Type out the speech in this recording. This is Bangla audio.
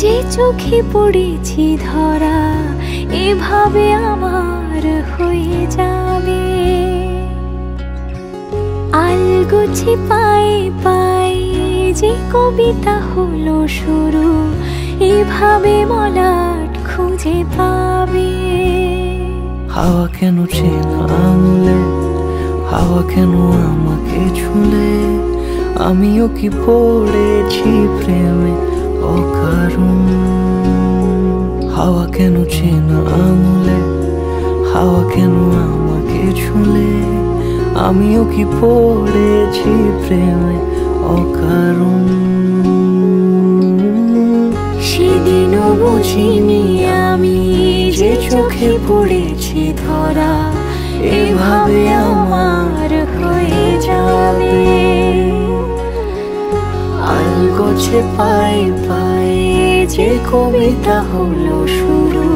যে চোখে পড়েছি ধরা এভাবে আমার হয়ে যাবে। আলগোছে পায়ে পায়ে যে কবিতা হলো শুরু, এভাবে মলাট খুঁজে পাবে। হাওয়া কেন চেনা আঙুলে, হাওয়া কেন আমাকে ছুলে, আমিও কি পড়েছি প্রেমে অকারণ। হাওয়া কেন চেনা আঙুলে, হাওয়া কেন আমাকে ছুলে, আমিও কি পড়েছি প্রেমে অকারণ। সেদিনও বুঝিনি আমি যে চোখে পড়েছি ধরা এভাবে আমার হয়ে যাবে। আলগোছে পায়ে পায়ে যে কবিতা হলো শুরু,